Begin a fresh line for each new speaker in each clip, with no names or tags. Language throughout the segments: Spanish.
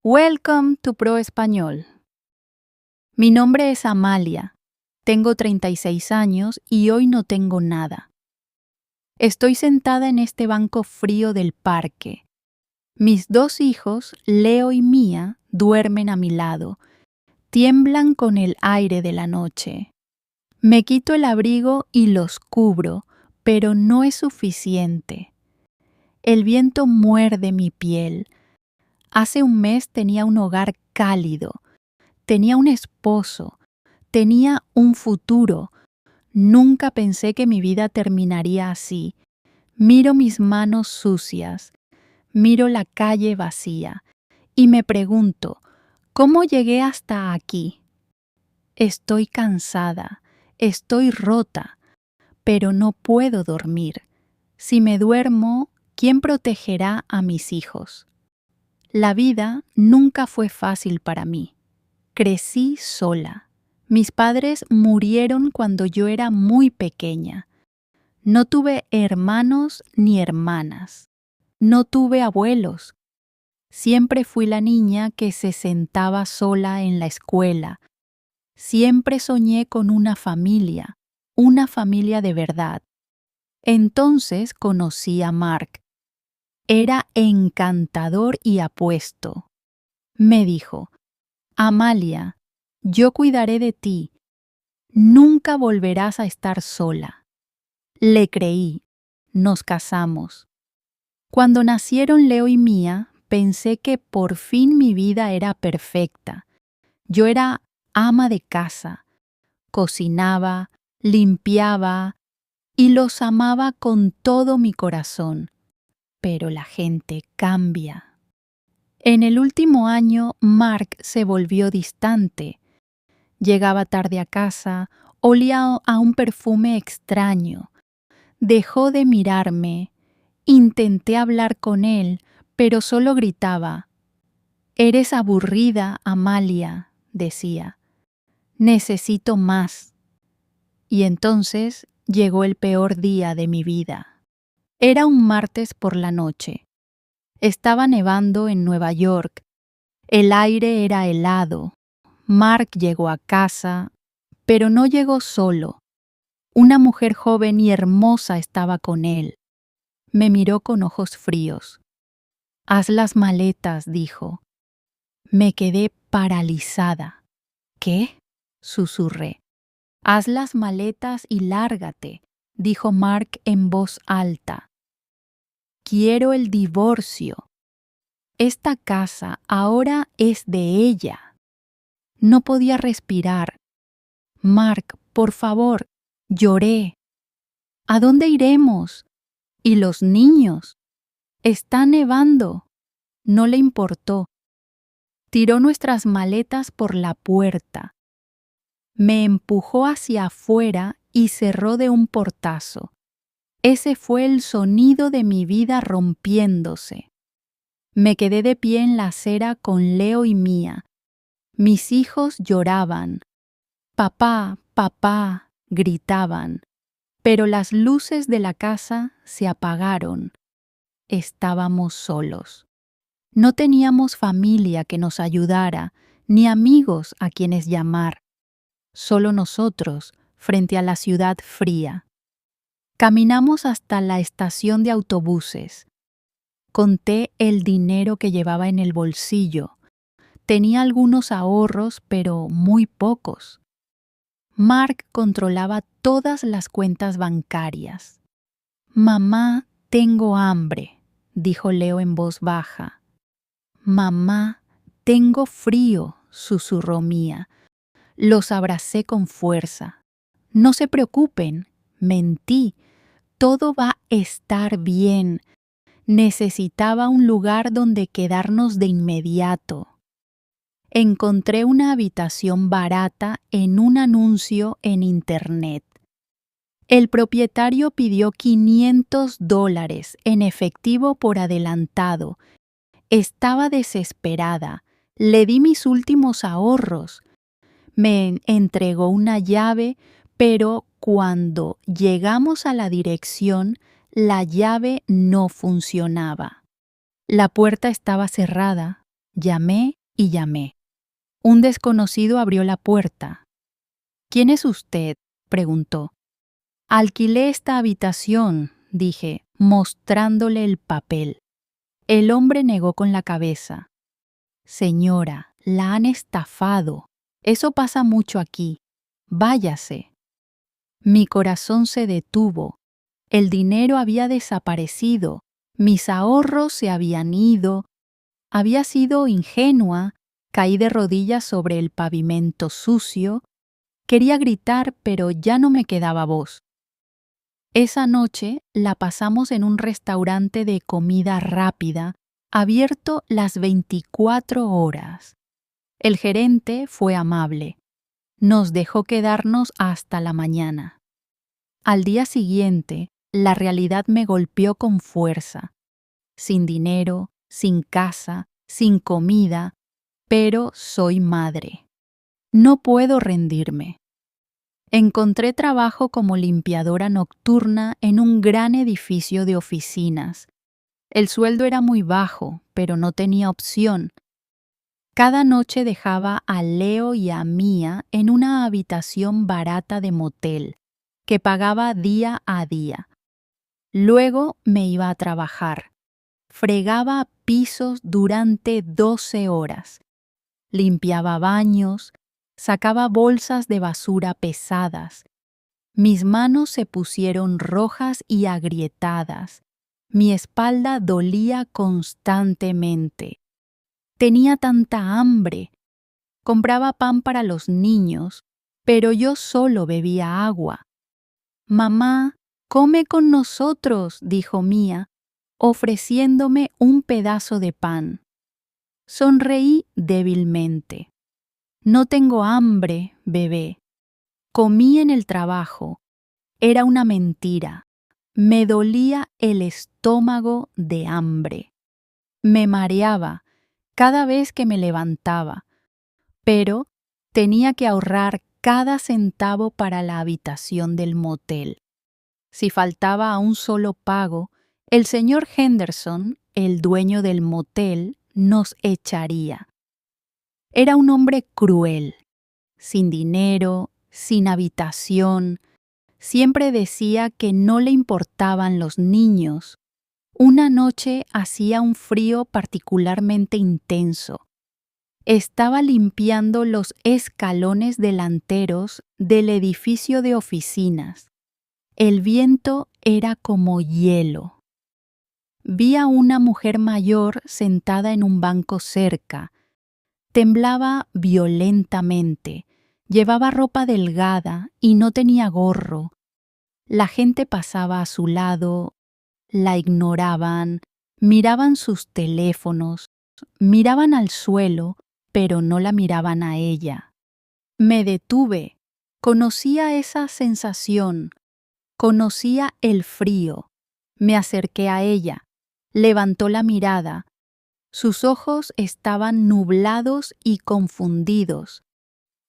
Welcome to Pro Español. Mi nombre es Amalia, tengo 36 años y hoy no tengo nada. Estoy sentada en este banco frío del parque. Mis dos hijos, Leo y Mía, duermen a mi lado. Tiemblan con el aire de la noche. Me quito el abrigo y los cubro, pero no es suficiente. El viento muerde mi piel. Hace un mes tenía un hogar cálido. Tenía un esposo, tenía un futuro. Nunca pensé que mi vida terminaría así. Miro mis manos sucias, miro la calle vacía y me pregunto, ¿cómo llegué hasta aquí? Estoy cansada, estoy rota, pero no puedo dormir. Si me duermo, ¿quién protegerá a mis hijos? La vida nunca fue fácil para mí. Crecí sola. Mis padres murieron cuando yo era muy pequeña. No tuve hermanos ni hermanas. No tuve abuelos. Siempre fui la niña que se sentaba sola en la escuela. Siempre soñé con una familia de verdad. Entonces conocí a Mark. Era encantador y apuesto. Me dijo, Amalia, yo cuidaré de ti. Nunca volverás a estar sola. Le creí. Nos casamos. Cuando nacieron Leo y Mía, pensé que por fin mi vida era perfecta. Yo era ama de casa. Cocinaba, limpiaba y los amaba con todo mi corazón. Pero la gente cambia. En el último año, Mark se volvió distante. Llegaba tarde a casa, olía a un perfume extraño. Dejó de mirarme. Intenté hablar con él, pero solo gritaba. «Eres aburrida, Amalia», decía. «Necesito más». Y entonces llegó el peor día de mi vida. Era un martes por la noche. Estaba nevando en Nueva York. El aire era helado. Mark llegó a casa, pero no llegó solo. Una mujer joven y hermosa estaba con él. Me miró con ojos fríos. «Haz las maletas», dijo. Me quedé paralizada. «¿Qué?», susurré. «Haz las maletas y lárgate», dijo Mark en voz alta. «Quiero el divorcio. Esta casa ahora es de ella». No podía respirar. «Mark, por favor», lloré. «¿A dónde iremos? ¿Y los niños? Está nevando». No le importó. Tiró nuestras maletas por la puerta. Me empujó hacia afuera y cerró de un portazo. Ese fue el sonido de mi vida rompiéndose. Me quedé de pie en la acera con Leo y Mía. Mis hijos lloraban. «Papá, papá», gritaban. Pero las luces de la casa se apagaron. Estábamos solos. No teníamos familia que nos ayudara, ni amigos a quienes llamar. Solo nosotros, frente a la ciudad fría. Caminamos hasta la estación de autobuses. Conté el dinero que llevaba en el bolsillo. Tenía algunos ahorros, pero muy pocos. Mark controlaba todas las cuentas bancarias. «Mamá, tengo hambre», dijo Leo en voz baja. «Mamá, tengo frío», susurró Mía. Los abracé con fuerza. «No se preocupen», mentí. «Todo va a estar bien». Necesitaba un lugar donde quedarnos de inmediato. Encontré una habitación barata en un anuncio en Internet. El propietario pidió $500 en efectivo por adelantado. Estaba desesperada. Le di mis últimos ahorros. Me entregó una llave, pero cuando llegamos a la dirección, la llave no funcionaba. La puerta estaba cerrada. Llamé y llamé. Un desconocido abrió la puerta. ¿Quién es usted?, preguntó. Alquilé esta habitación, dije, mostrándole el papel. El hombre negó con la cabeza. Señora, la han estafado. Eso pasa mucho aquí. Váyase. Mi corazón se detuvo. El dinero había desaparecido. Mis ahorros se habían ido. Había sido ingenua. Caí de rodillas sobre el pavimento sucio. Quería gritar, pero ya no me quedaba voz. Esa noche la pasamos en un restaurante de comida rápida, abierto las 24 horas. El gerente fue amable. Nos dejó quedarnos hasta la mañana. Al día siguiente, la realidad me golpeó con fuerza. Sin dinero, sin casa, sin comida, pero soy madre. No puedo rendirme. Encontré trabajo como limpiadora nocturna en un gran edificio de oficinas. El sueldo era muy bajo, pero no tenía opción. Cada noche dejaba a Leo y a Mía en una habitación barata de motel, que pagaba día a día. Luego me iba a trabajar. Fregaba pisos durante 12 horas. Limpiaba baños, sacaba bolsas de basura pesadas. Mis manos se pusieron rojas y agrietadas. Mi espalda dolía constantemente. Tenía tanta hambre. Compraba pan para los niños, pero yo solo bebía agua. Mamá, come con nosotros, dijo Mía, ofreciéndome un pedazo de pan. Sonreí débilmente. No tengo hambre, bebé. Comí en el trabajo. Era una mentira. Me dolía el estómago de hambre. Me mareaba cada vez que me levantaba, pero tenía que ahorrar cada centavo para la habitación del motel. Si faltaba a un solo pago, el señor Henderson, el dueño del motel, nos echaría. Era un hombre cruel, sin dinero, sin habitación. Siempre decía que no le importaban los niños. Una noche hacía un frío particularmente intenso. Estaba limpiando los escalones delanteros del edificio de oficinas. El viento era como hielo. Vi a una mujer mayor sentada en un banco cerca. Temblaba violentamente. Llevaba ropa delgada y no tenía gorro. La gente pasaba a su lado, la ignoraban, miraban sus teléfonos, miraban al suelo, pero no la miraban a ella. Me detuve. Conocía esa sensación. Conocía el frío. Me acerqué a ella. Levantó la mirada. Sus ojos estaban nublados y confundidos.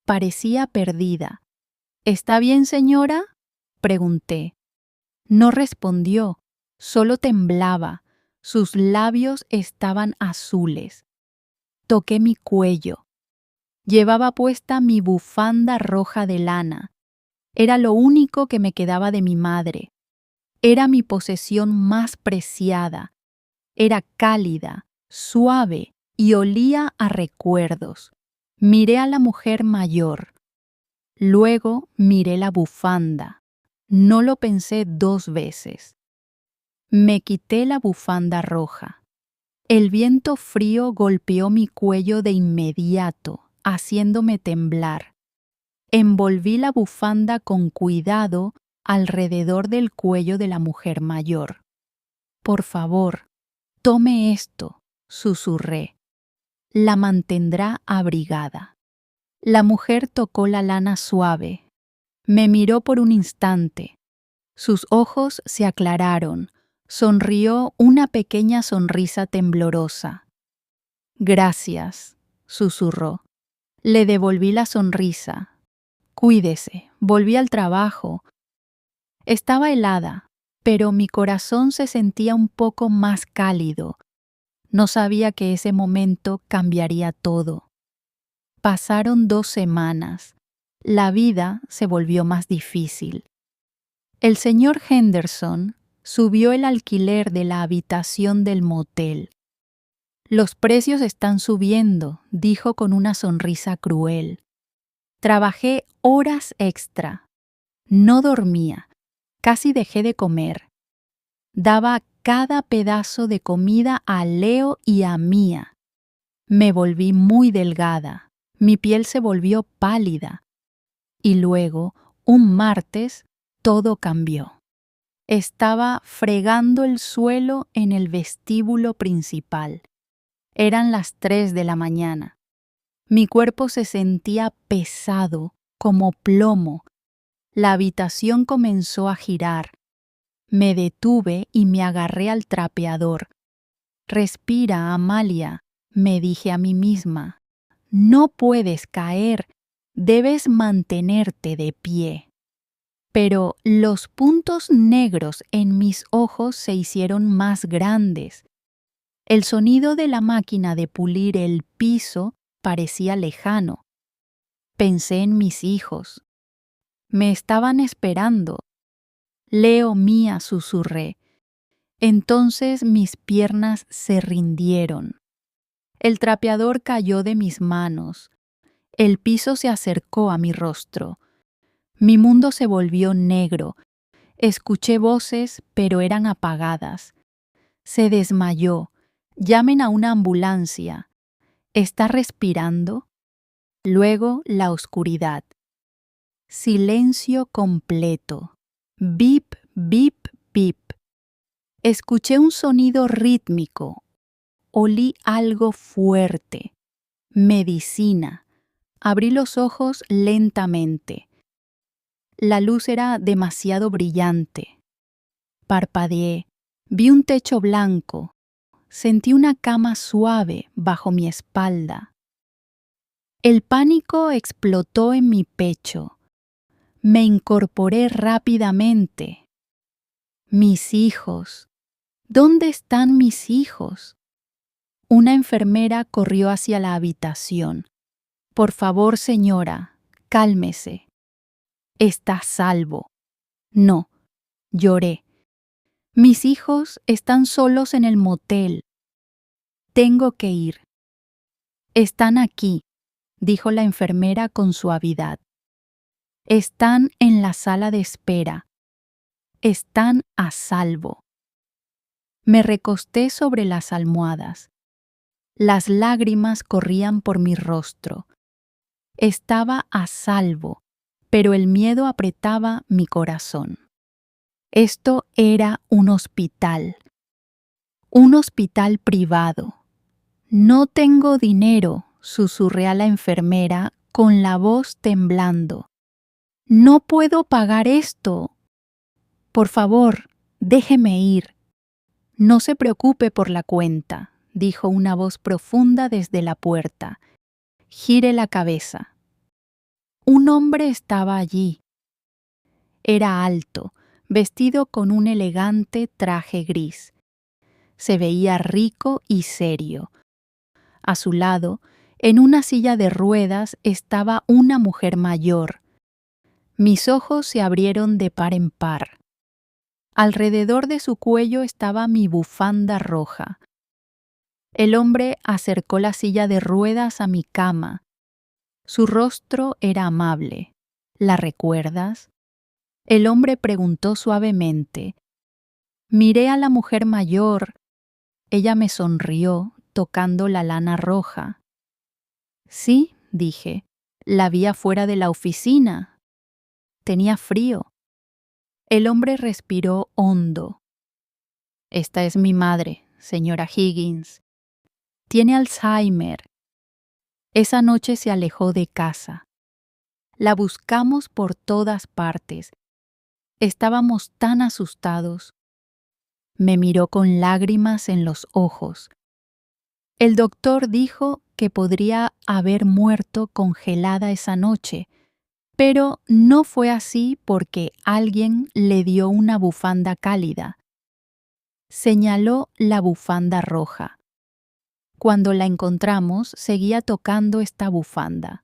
Parecía perdida. ¿Está bien, señora?, pregunté. No respondió, solo temblaba. Sus labios estaban azules. Toqué mi cuello. Llevaba puesta mi bufanda roja de lana. Era lo único que me quedaba de mi madre. Era mi posesión más preciada. Era cálida, suave y olía a recuerdos. Miré a la mujer mayor. Luego miré la bufanda. No lo pensé 2 veces. Me quité la bufanda roja. El viento frío golpeó mi cuello de inmediato, haciéndome temblar. Envolví la bufanda con cuidado alrededor del cuello de la mujer mayor. Por favor, tome esto, susurré. La mantendrá abrigada. La mujer tocó la lana suave. Me miró por un instante. Sus ojos se aclararon. Sonrió una pequeña sonrisa temblorosa. Gracias, susurró. Le devolví la sonrisa. Cuídese. Volví al trabajo. Estaba helada, pero mi corazón se sentía un poco más cálido. No sabía que ese momento cambiaría todo. Pasaron 2 semanas. La vida se volvió más difícil. El señor Henderson subió el alquiler de la habitación del motel. Los precios están subiendo, dijo con una sonrisa cruel. Trabajé horas extra. No dormía. Casi dejé de comer. Daba cada pedazo de comida a Leo y a Mía. Me volví muy delgada. Mi piel se volvió pálida. Y luego, un martes, todo cambió. Estaba fregando el suelo en el vestíbulo principal. Eran las 3 de la mañana. Mi cuerpo se sentía pesado, como plomo. La habitación comenzó a girar. Me detuve y me agarré al trapeador. Respira, Amalia, me dije a mí misma. No puedes caer, debes mantenerte de pie. Pero los puntos negros en mis ojos se hicieron más grandes. El sonido de la máquina de pulir el piso parecía lejano. Pensé en mis hijos. Me estaban esperando. Leo, Mía, susurré. Entonces mis piernas se rindieron. El trapeador cayó de mis manos. El piso se acercó a mi rostro. Mi mundo se volvió negro. Escuché voces, pero eran apagadas. Se desmayó. Llamen a una ambulancia. ¿Está respirando? Luego la oscuridad. Silencio completo. Bip, bip, bip. Escuché un sonido rítmico. Olí algo fuerte. Medicina. Abrí los ojos lentamente. La luz era demasiado brillante. Parpadeé. Vi un techo blanco. Sentí una cama suave bajo mi espalda. El pánico explotó en mi pecho. Me incorporé rápidamente. Mis hijos. ¿Dónde están mis hijos? Una enfermera corrió hacia la habitación. Por favor, señora, cálmese. Está a salvo. No, lloré. Mis hijos están solos en el motel. Tengo que ir. Están aquí, dijo la enfermera con suavidad. Están en la sala de espera. Están a salvo. Me recosté sobre las almohadas. Las lágrimas corrían por mi rostro. Estaba a salvo, pero el miedo apretaba mi corazón. Esto era un hospital privado. No tengo dinero, susurré a la enfermera con la voz temblando. No puedo pagar esto. Por favor, déjeme ir. No se preocupe por la cuenta, dijo una voz profunda desde la puerta. Gire la cabeza. Un hombre estaba allí. Era alto, vestido con un elegante traje gris. Se veía rico y serio. A su lado, en una silla de ruedas, estaba una mujer mayor. Mis ojos se abrieron de par en par. Alrededor de su cuello estaba mi bufanda roja. El hombre acercó la silla de ruedas a mi cama. Su rostro era amable. ¿La recuerdas? El hombre preguntó suavemente. Miré a la mujer mayor. Ella me sonrió, tocando la lana roja. Sí, dije, la vi afuera de la oficina. Tenía frío. El hombre respiró hondo. Esta es mi madre, señora Higgins. Tiene Alzheimer. Esa noche se alejó de casa. La buscamos por todas partes. Estábamos tan asustados. Me miró con lágrimas en los ojos. El doctor dijo que podría haber muerto congelada esa noche, pero no fue así porque alguien le dio una bufanda cálida. Señaló la bufanda roja. Cuando la encontramos, seguía tocando esta bufanda.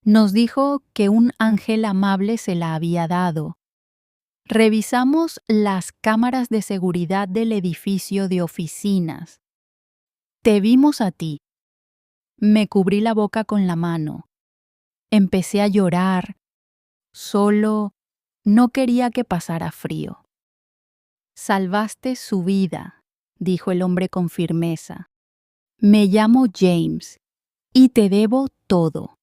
Nos dijo que un ángel amable se la había dado. Revisamos las cámaras de seguridad del edificio de oficinas. Te vimos a ti. Me cubrí la boca con la mano. Empecé a llorar. Solo no quería que pasara frío. Salvaste su vida, dijo el hombre con firmeza. Me llamo James y te debo todo.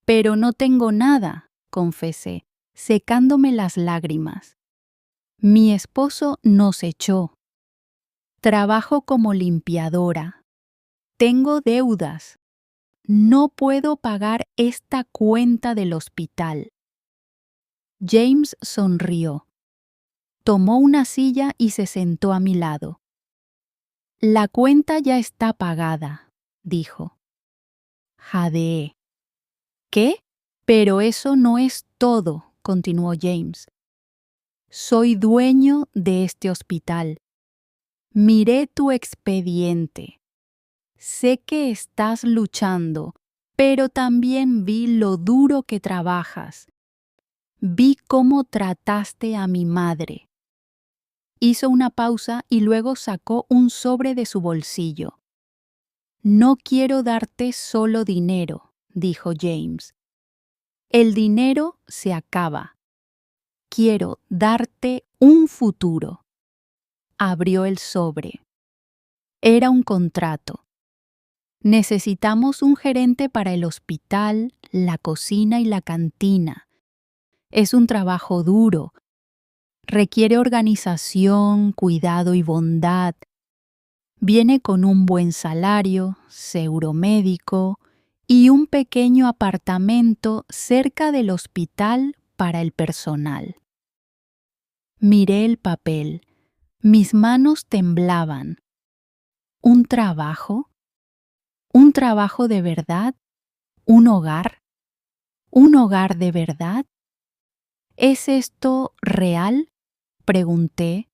Pero no tengo nada, confesé, secándome las lágrimas. Mi esposo nos echó. Trabajo como limpiadora. Tengo deudas. No puedo pagar esta cuenta del hospital. James sonrió. Tomó una silla y se sentó a mi lado. La cuenta ya está pagada, dijo. Jadeé. ¿Qué? Pero eso no es todo, continuó James. Soy dueño de este hospital. Miré tu expediente. Sé que estás luchando, pero también vi lo duro que trabajas. Vi cómo trataste a mi madre. Hizo una pausa y luego sacó un sobre de su bolsillo. No quiero darte solo dinero, dijo James. El dinero se acaba. Quiero darte un futuro. Abrió el sobre. Era un contrato. Necesitamos un gerente para el hospital, la cocina y la cantina. Es un trabajo duro. Requiere organización, cuidado y bondad. Viene con un buen salario, seguro médico y un pequeño apartamento cerca del hospital para el personal. Miré el papel. Mis manos temblaban. ¿Un trabajo? ¿Un trabajo de verdad? ¿Un hogar? ¿Un hogar de verdad? ¿Es esto real? Pregunté,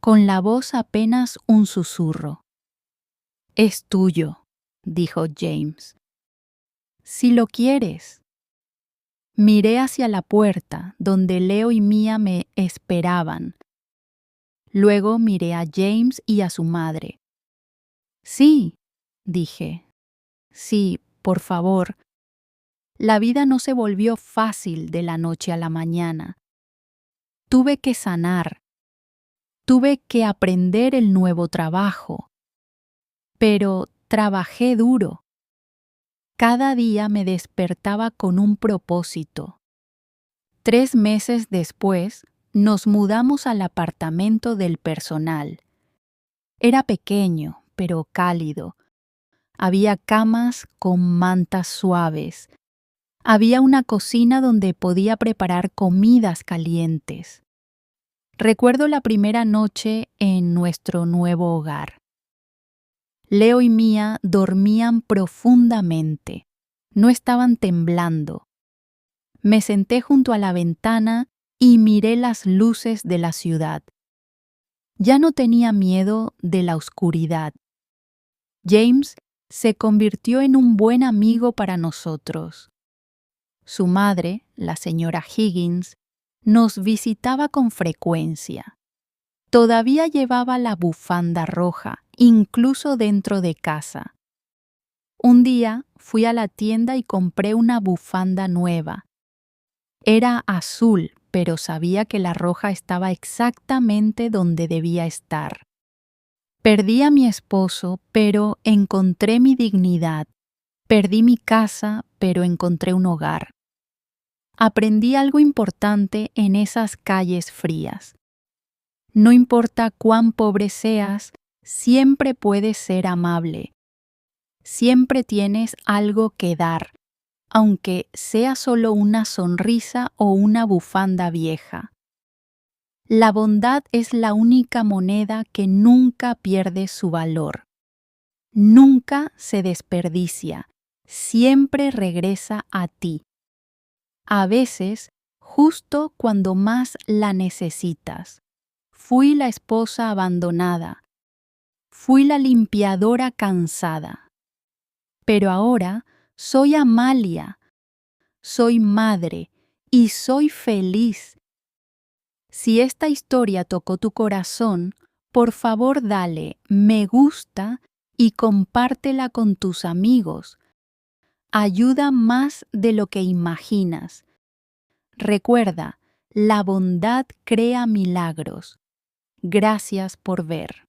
con la voz apenas un susurro. Es tuyo, dijo James. Si lo quieres. Miré hacia la puerta, donde Leo y Mia me esperaban. Luego miré a James y a su madre. Sí, dije. Sí, por favor. La vida no se volvió fácil de la noche a la mañana. Tuve que sanar. Tuve que aprender el nuevo trabajo. Pero trabajé duro. Cada día me despertaba con un propósito. 3 meses después, nos mudamos al apartamento del personal. Era pequeño, pero cálido. Había camas con mantas suaves. Había una cocina donde podía preparar comidas calientes. Recuerdo la primera noche en nuestro nuevo hogar. Leo y Mia dormían profundamente. No estaban temblando. Me senté junto a la ventana y miré las luces de la ciudad. Ya no tenía miedo de la oscuridad. James se convirtió en un buen amigo para nosotros. Su madre, la señora Higgins, nos visitaba con frecuencia. Todavía llevaba la bufanda roja, incluso dentro de casa. Un día fui a la tienda y compré una bufanda nueva. Era azul, pero sabía que la roja estaba exactamente donde debía estar. Perdí a mi esposo, pero encontré mi dignidad. Perdí mi casa, pero encontré un hogar. Aprendí algo importante en esas calles frías. No importa cuán pobre seas, siempre puedes ser amable. Siempre tienes algo que dar, aunque sea solo una sonrisa o una bufanda vieja. La bondad es la única moneda que nunca pierde su valor. Nunca se desperdicia, siempre regresa a ti. A veces, justo cuando más la necesitas. Fui la esposa abandonada. Fui la limpiadora cansada. Pero ahora soy Amalia, soy madre y soy feliz. Si esta historia tocó tu corazón, por favor dale me gusta y compártela con tus amigos. Ayuda más de lo que imaginas. Recuerda, la bondad crea milagros. Gracias por ver.